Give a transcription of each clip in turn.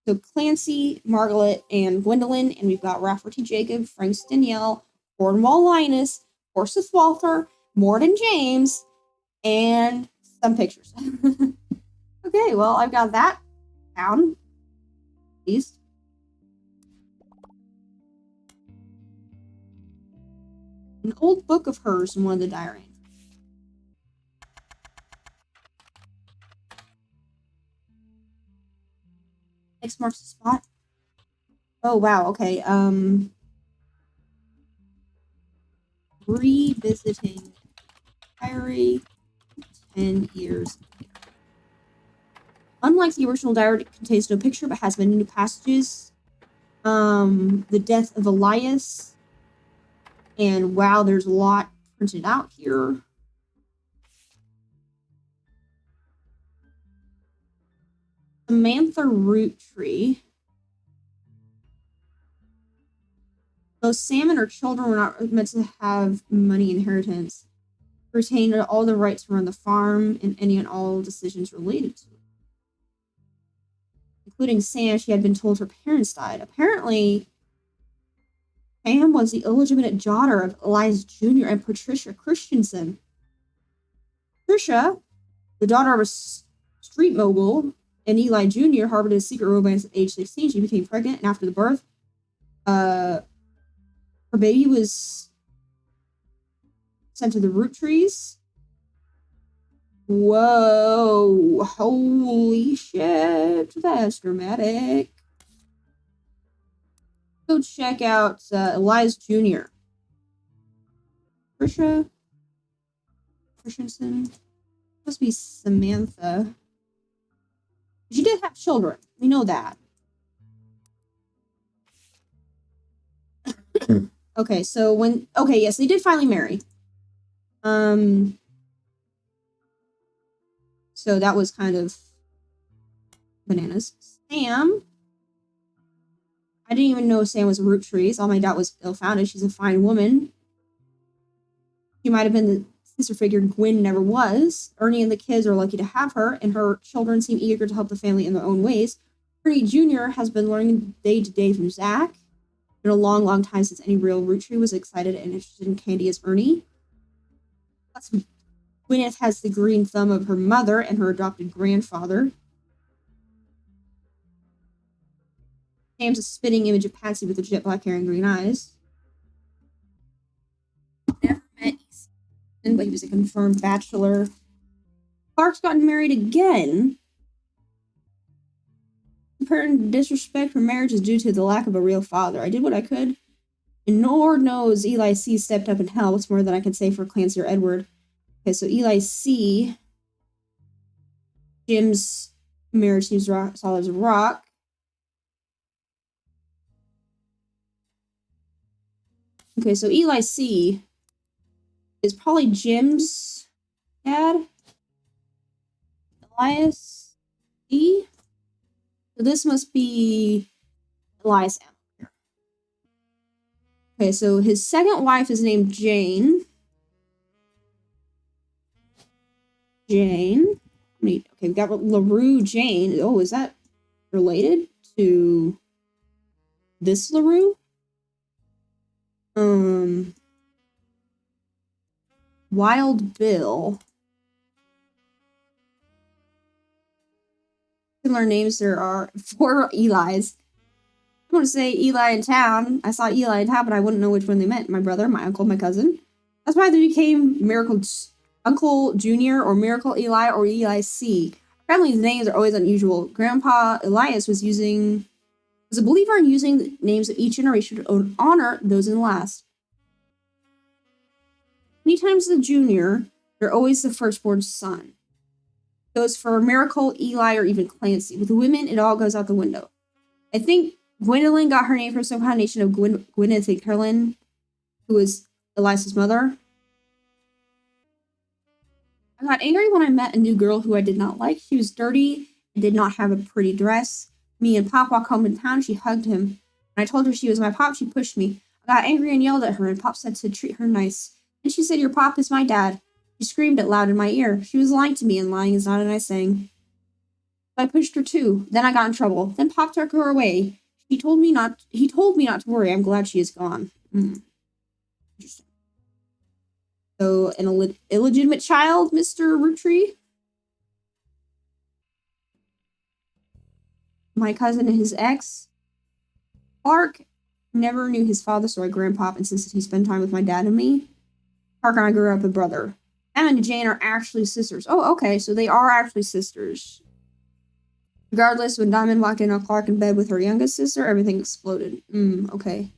So Clancy, Margaret, and Gwendolyn, and we've got Rafferty Jacob, Frank Danielle, Cornwall Linus, Forsyth Walther, Morden James, and some pictures. Okay, well, I've got that down. These. An old book of hers in one of the diary. X marks the spot. Oh, wow, okay, revisiting diary 10 years later. Unlike the original diary, it contains no picture but has many new passages. The death of Elias. And wow, there's a lot printed out here. Samantha Root Tree. Though Sam and her children were not meant to have money inheritance, retained all the rights to run the farm and any and all decisions related to it. Including Sam, she had been told her parents died. Apparently, Sam was the illegitimate daughter of Elias Jr. and Patricia Christensen. Patricia, the daughter of a street mogul, and Eli Jr. harbored a secret romance at age 16. She became pregnant, and after the birth, her baby was sent to the root trees. Whoa, holy shit, that's dramatic. Go check out Elias Jr. Patricia Christensen. Must be Samantha. She did have children. We know that. Okay, so yes, they did finally marry. So that was kind of bananas. Sam. I didn't even know Sam was a root tree. So all my doubt was ill-founded. She's a fine woman. She might have been the sister figure Gwen never was. Ernie and the kids are lucky to have her, and her children seem eager to help the family in their own ways. Ernie Jr. has been learning day to day from Zach. It's been a long, long time since any real root tree was excited and interested in candy as Ernie. Plus, Gwyneth has the green thumb of her mother and her adopted grandfather. Sam's a spitting image of Patsy with the jet black hair and green eyes. Never met Easton, but he was a confirmed bachelor. Clark's gotten married again. Apparent disrespect for marriage is due to the lack of a real father. I did what I could. And Lord knows Eli C. stepped up and helped. What's more than I can say for Clancy or Edward. Okay, so Eli C. Jim's marriage seems solid as a rock. Okay, so Eli C. is probably Jim's dad. Elias C. So this must be Elias M. Okay, so his second wife is named Jane. Okay, we've got LaRue Jane. Oh, is that related to this LaRue? Wild Bill. Similar names, there are 4 Eli's. I want to say Eli in town. I saw Eli in town, but I wouldn't know which one they meant. My brother, my uncle, my cousin. That's why they became Miracle Uncle Jr. or Miracle Eli or Eli C. Apparently, the names are always unusual. Grandpa Elias was a believer in using the names of each generation to honor those in the last. Many times the junior, they're always the firstborn son. Goes for Miracle, Eli, or even Clancy. With the women, it all goes out the window. I think Gwendolyn got her name from some combination of Gwyneth and Carolyn, who was Elias's mother. I got angry when I met a new girl who I did not like. She was dirty and did not have a pretty dress. Me and Pop walked home in town. She hugged him. When I told her she was my Pop, she pushed me. I got angry and yelled at her, and Pop said to treat her nice. And she said, "Your Pop is my dad." She screamed it loud in my ear. She was lying to me, and lying is not a nice thing. I pushed her too. Then I got in trouble. Then Pop took her away. He told me not to worry. I'm glad she is gone. Interesting. So, an illegitimate child, Mr. Roottree? My cousin and his ex. Clark never knew his father, so my grandpop insisted he spend time with my dad and me. Clark and I grew up a brother. Emma and Jane are actually sisters. Oh, okay, so they are actually sisters. Regardless, when Diamond walked in on Clark in bed with her youngest sister, everything exploded. Okay.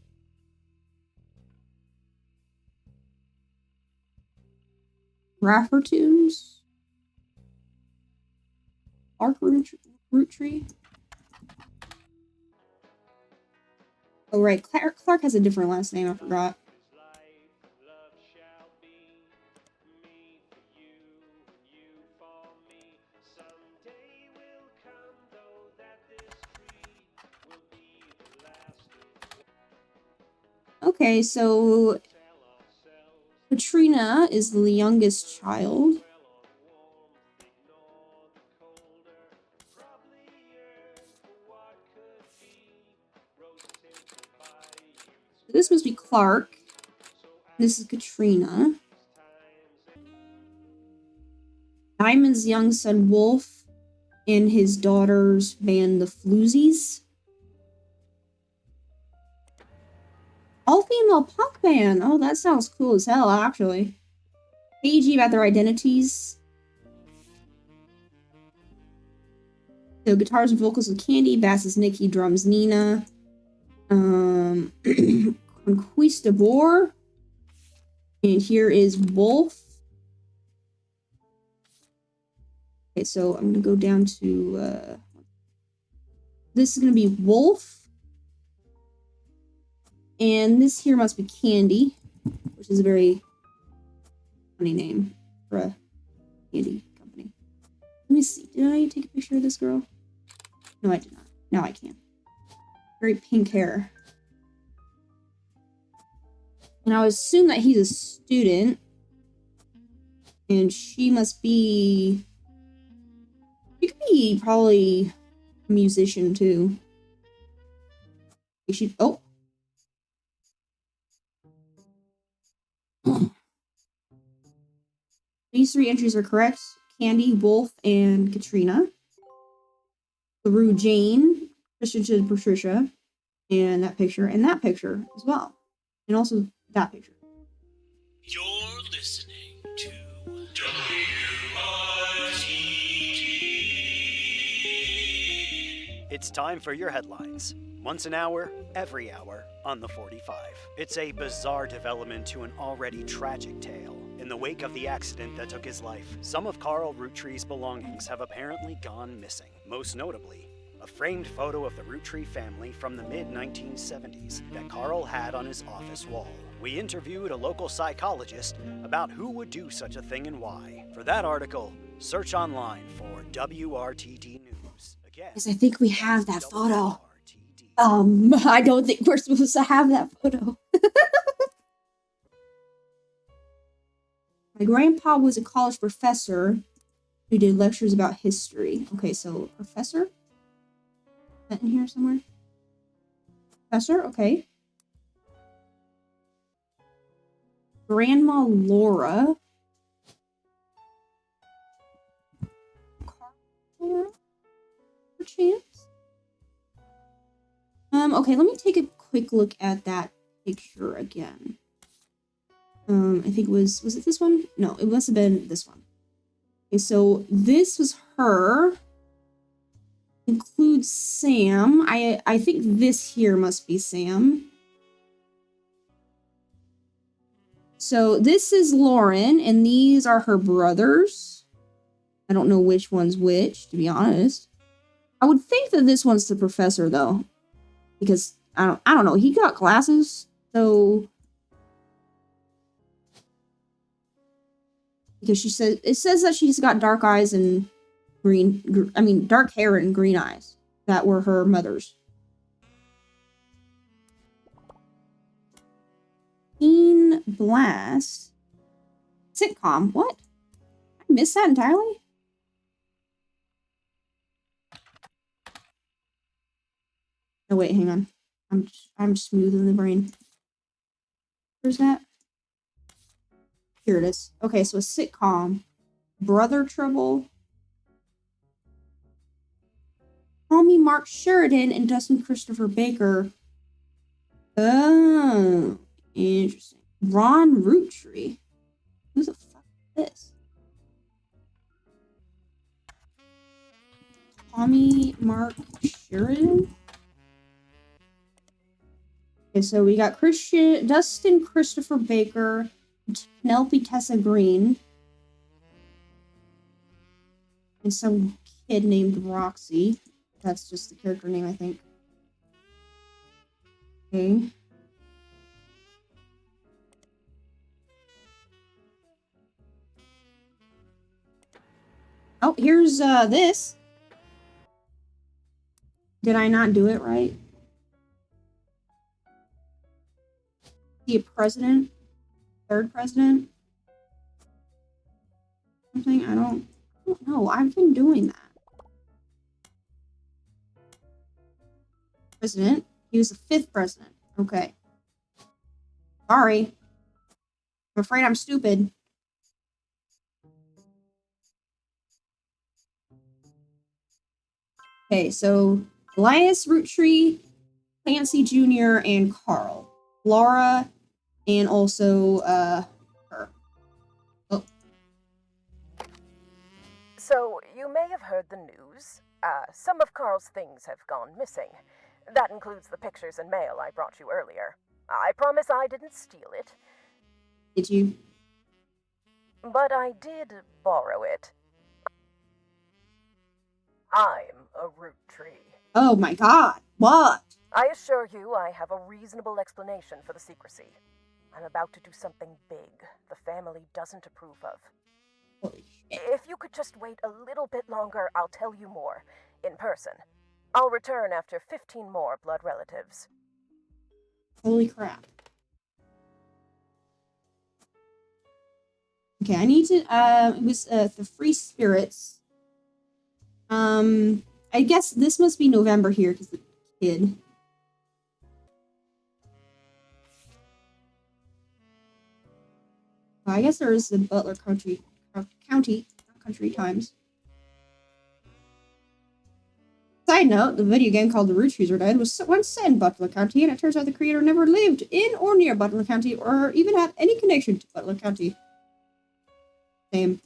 Raffertunes? Clark Roottree? Oh, right. Clark has a different last name. I forgot. Okay, so Katrina is the youngest child. This must be Clark. This is Katrina. Diamond's young son Wolf and his daughter's band, the Floozies. All-female punk band. Oh, that sounds cool as hell, actually. Cagey about their identities. So guitars and vocals with Candy, bass is Nikki, drums Nina. Conquistador. And here is Wolf. Okay, so I'm gonna go down to this is gonna be Wolf. And this here must be Candy, which is a very funny name for a candy company. Let me see. Did I take a picture of this girl? No, I did not. Now I can. Very pink hair. And I would assume that he's a student. And she must be... She could be probably a musician, too. Oh! These three entries are correct. Candy, Wolf, and Katrina. LaRue, Jane, Christian, Patricia, and that picture as well. And also that picture. You're listening to WRTT. It's time for your headlines. Once an hour, every hour, on the 45. It's a bizarre development to an already tragic tale. In the wake of the accident that took his life, some of Carl Roottree's belongings have apparently gone missing. Most notably, a framed photo of the Roottree family from the mid-1970s that Carl had on his office wall. We interviewed a local psychologist about who would do such a thing and why. For that article, search online for WRTT News. Again, yes, I think we have that photo. I don't think we're supposed to have that photo. My grandpa was a college professor who did lectures about history. Okay, so professor? Is that in here somewhere? Professor? Okay. Grandma Laura. Laura? Perchance? Okay, let me take a quick look at that picture again. I think it was it this one? No, it must have been this one. Okay, so this was her. Includes Sam. I think this here must be Sam. So this is Lauren, and these are her brothers. I don't know which one's which, to be honest. I would think that this one's the professor, though. Because, I don't know, he got glasses, so... Because it says that she's got dark eyes and dark hair and green eyes. That were her mother's. Teen Blast. Sitcom. What? I missed that entirely? Oh wait, hang on. I'm smooth in the brain. Where's that? Here it is. Okay, so a sitcom. Brother Trouble. Call Me Mark Sheridan and Dustin Christopher Baker. Oh, interesting. Ron Roottree. Who the fuck is this? Tommy Mark Sheridan? Okay, so we got Dustin Christopher Baker, Penelope Tessa Green, and some kid named Roxy. That's just the character name, I think. Okay. Oh, here's this. Did I not do it right? Be a president? Third president? Something? I don't know. I've been doing that. President? He was the 5th president. Okay. Sorry. I'm afraid I'm stupid. Okay, so Elias Roottree, Clancy Jr., and Carl. Laura, and also, her. Oh. So, you may have heard the news. Some of Carl's things have gone missing. That includes the pictures and mail I brought you earlier. I promise I didn't steal it. Did you? But I did borrow it. I'm a Roottree. Oh my god. What? I assure you I have a reasonable explanation for the secrecy. I'm about to do something big the family doesn't approve of. Holy shit. If you could just wait a little bit longer, I'll tell you more. In person. I'll return after 15 more blood relatives. Holy crap. Okay, I need to, it was, the Free Spirits. I guess this must be November here, because the kid. I guess there is the Butler County, not Country Times. Side note, the video game called The Rootries Are Dead was once set in Butler County, and it turns out the creator never lived in or near Butler County, or even had any connection to Butler County. Same.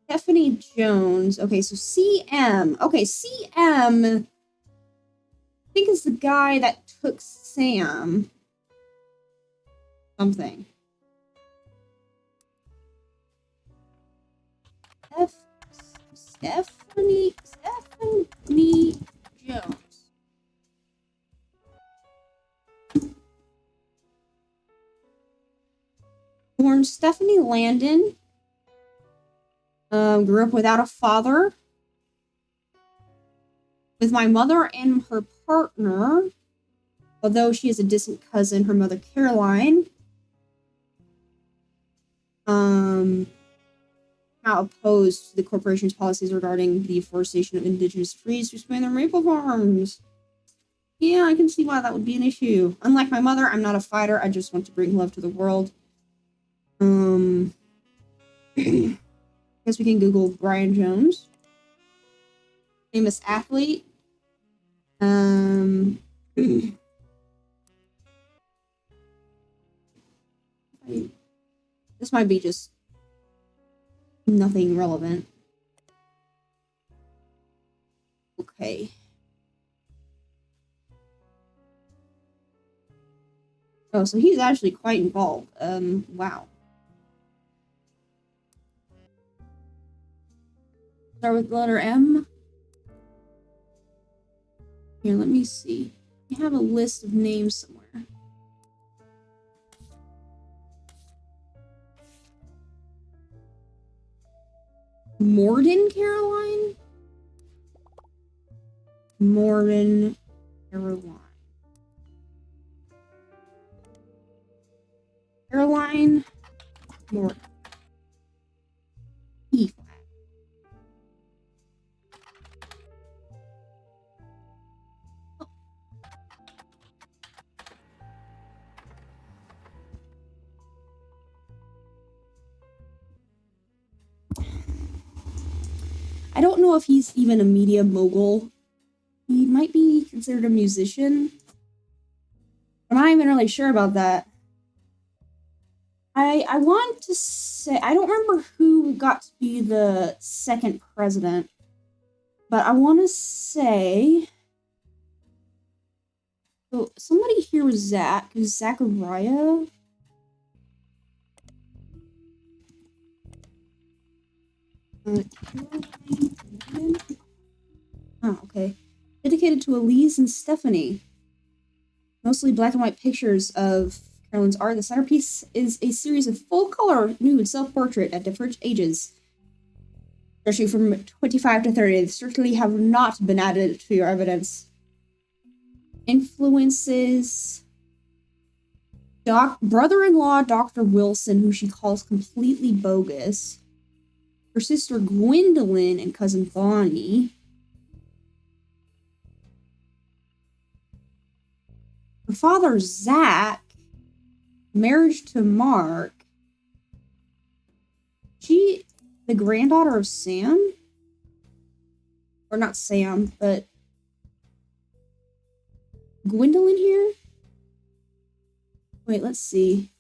Stephanie Jones. Okay, so CM. Okay, CM, I think is the guy that took Sam. Something. Stephanie Jones. Born Stephanie Landon. Grew up without a father. With my mother and her partner. Although she is a distant cousin, her mother Caroline. Not opposed to the corporation's policies regarding the deforestation of indigenous trees to expand their maple farms. Yeah, I can see why that would be an issue. Unlike my mother, I'm not a fighter. I just want to bring love to the world. Guess we can Google Brian Jones. Famous athlete. This might be just nothing relevant. Okay. Oh, so he's actually quite involved. Wow. Start with the letter M. Here, let me see. I have a list of names somewhere. Morden Caroline? Morden Caroline. Caroline Morden. E flat. I don't know if he's even a media mogul. He might be considered a musician. I'm not even really sure about that. I want to say, I don't remember who got to be the second president, but I want to say, so somebody here was Zach, who's Zachariah. Oh, okay. Dedicated to Elise and Stephanie. Mostly black and white pictures of Carolyn's art. The centerpiece is a series of full-color nude self-portrait at different ages, especially from 25 to 30. They certainly have not been added to your evidence. Influences. Brother-in-law Dr. Wilson, who she calls completely bogus. Her sister Gwendolyn and cousin Bonnie. Her father Zach. Marriage to Mark. She the granddaughter of Sam? Or not Sam, but Gwendolyn here? Wait, let's see.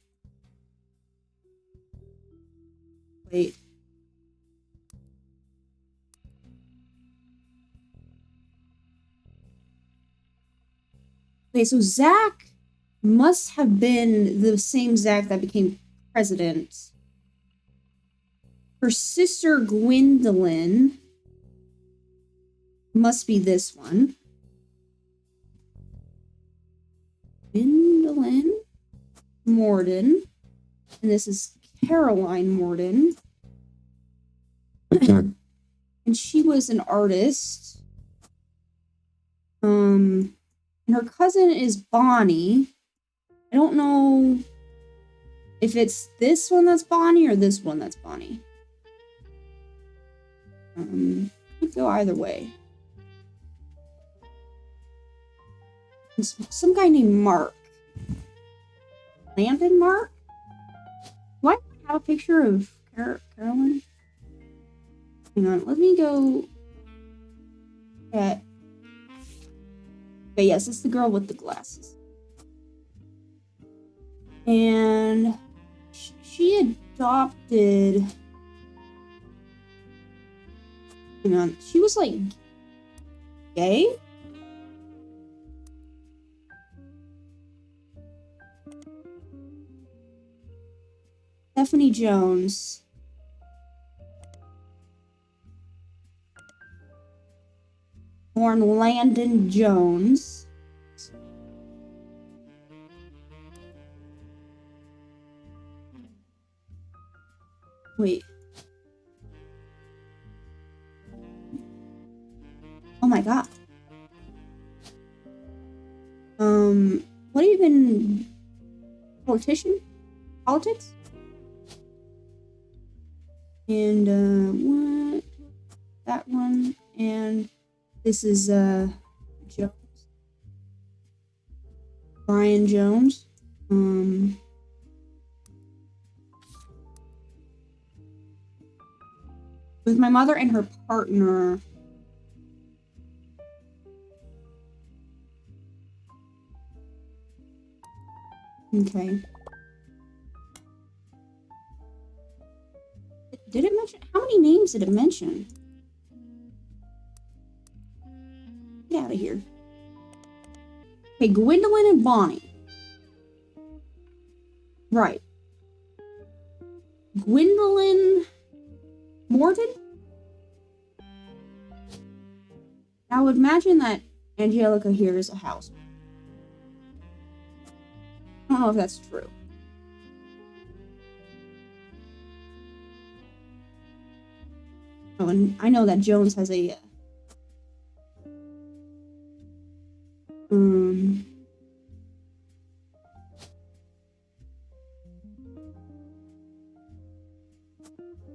Wait. Okay, so Zach must have been the same Zach that became president. Her sister Gwendolyn must be this one. Gwendolyn Morden. And this is Caroline Morden. And she was an artist. And her cousin is Bonnie. I don't know if it's this one that's Bonnie or this one that's Bonnie. Could go either way. Some guy named Mark. Landon Mark? Do I have a picture of Carolyn? Hang on, let me go at... Okay, yes, it's the girl with the glasses. And she adopted... Hang on, she was like gay? Stephanie Jones. Born Landon Jones. Wait. Oh my god. What even... Politician? Politics? And, what? That one. And this is, Jones. Brian Jones. With my mother and her partner. Okay. Did it mention? How many names did it mention? Get out of here. Okay, Gwendolyn and Bonnie. Right. Gwendolyn Morton? I would imagine that Angelica here is a house. I don't know if that's true. Oh, and I know that Jones has a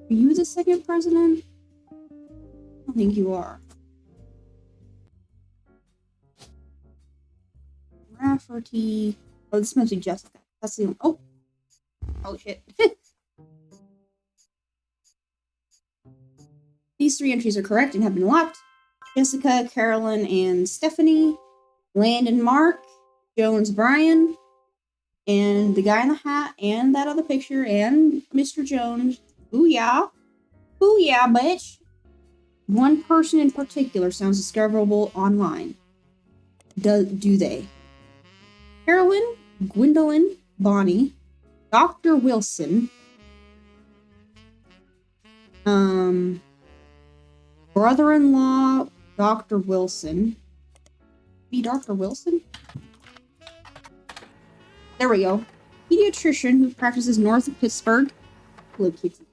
Are you the second president? I don't think you are. Rafferty. Oh, this must be Jessica. That's the one. Oh shit. these 3 entries are correct and have been locked. Jessica, Carolyn, and Stephanie. Landon, Mark. Jones, Brian. And the guy in the hat, and that other picture, and Mr. Jones. Booyah. Booyah, bitch. One person in particular sounds discoverable online. Do they? Carolyn, Gwendolyn, Bonnie, Dr. Wilson, brother-in-law, Dr. Wilson. Be Dr. Wilson? There we go. Pediatrician who practices north of Pittsburgh. Hello, Kitty.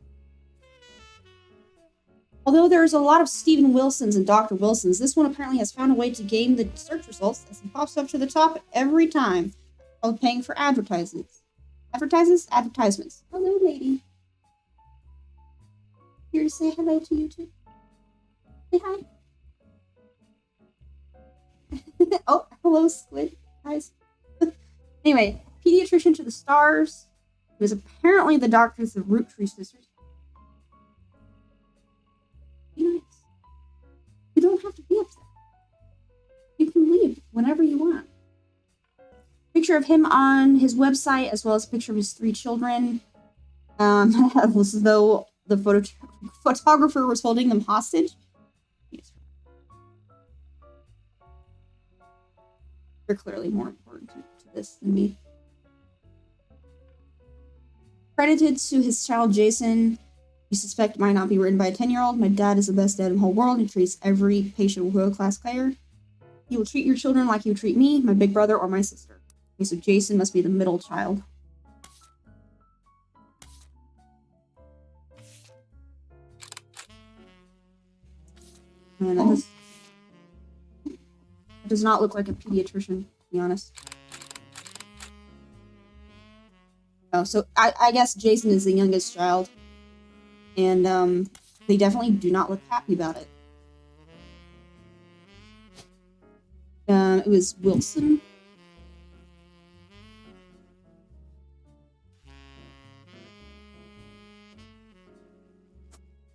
Although there's a lot of Stephen Wilsons and Dr. Wilsons, this one apparently has found a way to game the search results as he pops up to the top every time while paying for advertisements. Advertisements. Hello, lady. Here to say hello to you too. Say hi. Oh, hello, squid, guys. Anyway, pediatrician to the stars. He was apparently the doctor of the Root Tree sisters. Nice. You don't have to be upset. You can leave whenever you want. Picture of him on his website, as well as a picture of his 3 children. As though the photographer was holding them hostage. They're clearly more important to this than me. Credited to his child Jason. You suspect might not be written by a 10-year-old. My dad is the best dad in the whole world. He treats every patient with world-class care. He will treat your children like you treat me, my big brother, or my sister. Okay, so Jason must be the middle child. Man, that does not look like a pediatrician, to be honest. Oh, so I guess Jason is the youngest child. And they definitely do not look happy about it. It was Wilson.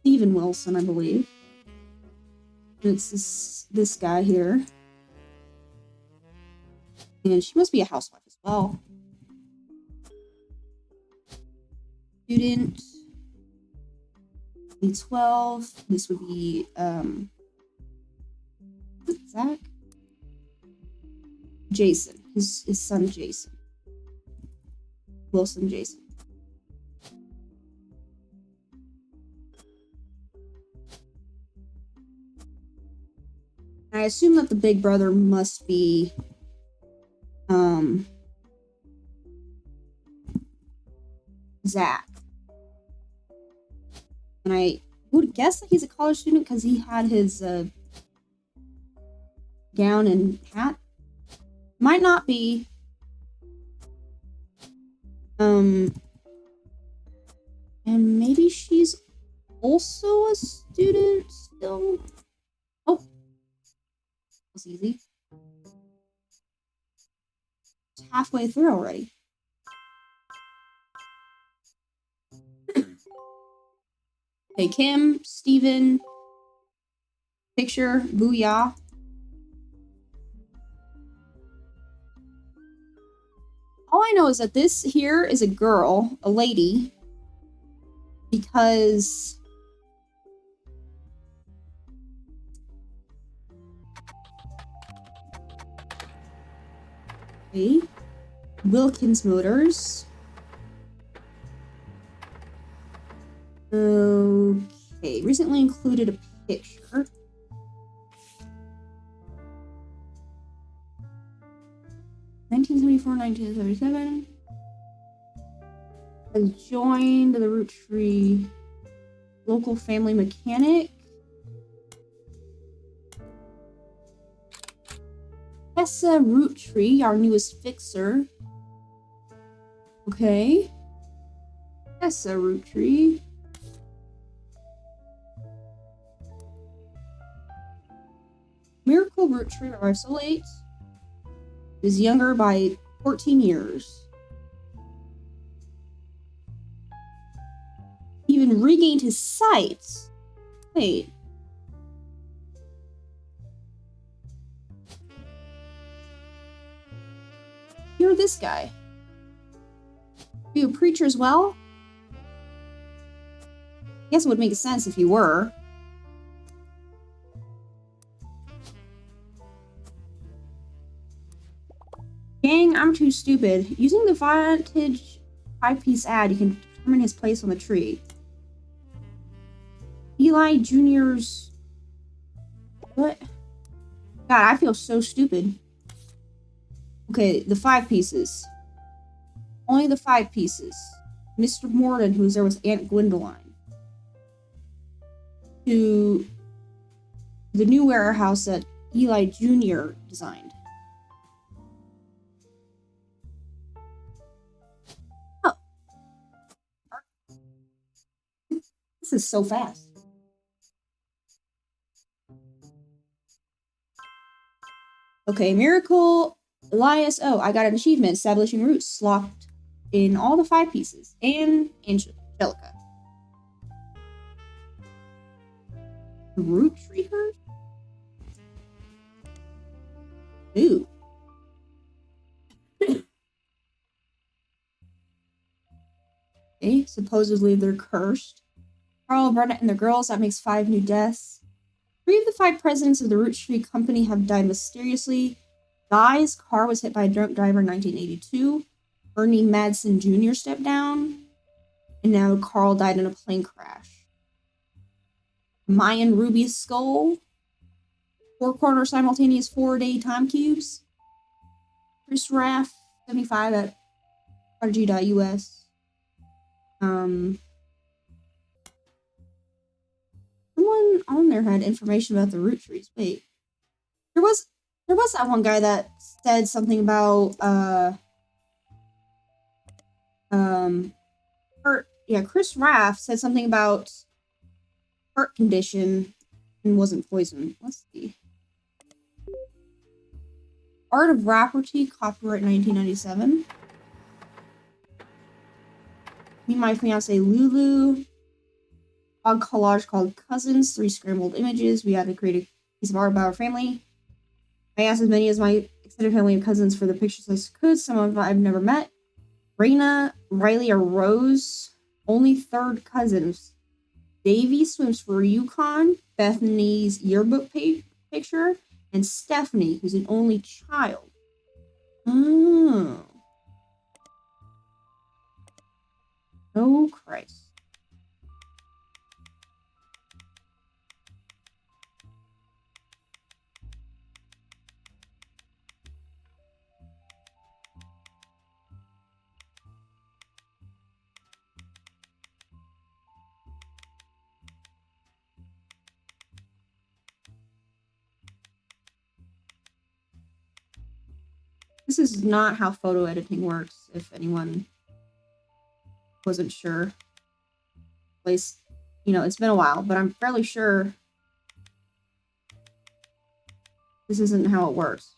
Stephen Wilson, I believe. And it's this guy here. And she must be a housewife as well. Student. 12. This would be Zach. Jason. His son Jason. Wilson Jason. I assume that the big brother must be Zach. And I would guess that he's a college student because he had his gown and hat. Might not be. And maybe she's also a student still. Oh, that was easy. It's halfway through already. Hey, Kim, Steven, picture, booyah. All I know is that this here is a girl, a lady, because okay. Wilkins Motors. Okay, recently included a picture. (1974-1977) has joined the Root Tree local family mechanic. Tessa Root Tree, our newest fixer. Okay. Tessa Root Tree. Miracle Root Tree arrived so late. Is younger by 14 years. Even regained his sight. Wait, to this guy? Are you a preacher as well? I guess it would make sense if you were. Gang, I'm too stupid. Using the Vantage 5-piece ad, you can determine his place on the tree. Eli Jr.'s... What? God, I feel so stupid. Okay, the 5 pieces. Only the 5 pieces. Mr. Morden, who was there with Aunt Gwendoline. To the new warehouse that Eli Jr. designed. Oh. This is so fast. Okay, Miracle Elias. Oh, I got an achievement. Establishing roots locked in all the 5 pieces. And Angelica. The root tree herd? Ooh. Okay, supposedly they're cursed. Carl, Brenna, and the girls, that makes 5 new deaths. 3 of the 5 presidents of the Root Tree Company have died mysteriously. Guy's car was hit by a drunk driver in 1982. Bernie Madsen Jr. stepped down. And now Carl died in a plane crash. Mayan Ruby Skull. 4-corner simultaneous 4-day time cubes. Chris Raff, 75 at RG.US. Someone on there had information about the root trees. Wait. There was that one guy that said something about Chris Raff said something about heart condition and wasn't poisoned. Let's see. Art of Rafferty, copyright 1997. Me and my fiance Lulu. A collage called Cousins, 3 scrambled images. We had to create a piece of art about our family. I asked as many as my extended family and cousins for the pictures as I could. Some of them I've never met. Raina, Riley, or Rose, only 3rd cousins. Davy swims for Yukon, Bethany's yearbook picture, and Stephanie, who's an only child. Oh. Oh, Christ. This is not how photo editing works, if anyone wasn't sure. At least, it's been a while, but I'm fairly sure this isn't how it works.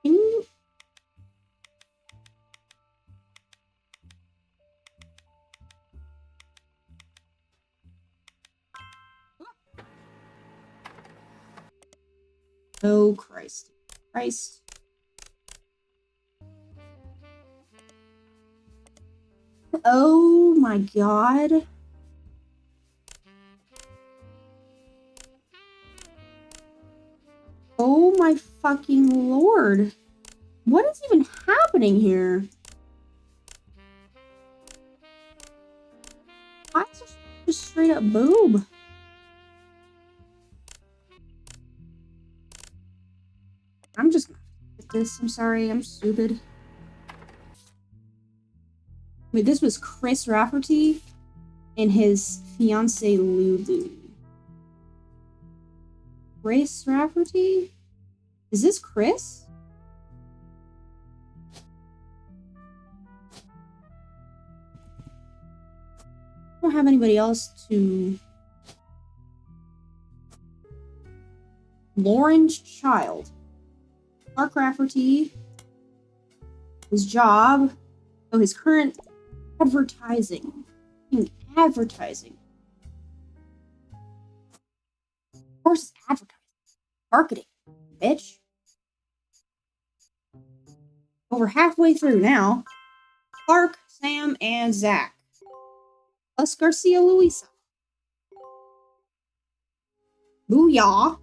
Can you... Oh, Christ. Christ. Oh my God. Oh my fucking Lord. What is even happening here? Why is this just straight up boob? I'm just gonna get this. I'm sorry, I'm stupid. Wait, this was Chris Rafferty and his fiancee Lulu. Chris Rafferty? Is this Chris? I don't have anybody else to... Lawrence Child. Mark Rafferty. His job. Oh, his current advertising. Advertising. Of course, it's advertising. Marketing, bitch. over halfway through now. Clark, Sam, and Zach. Plus Garcia Luisa. Booyah!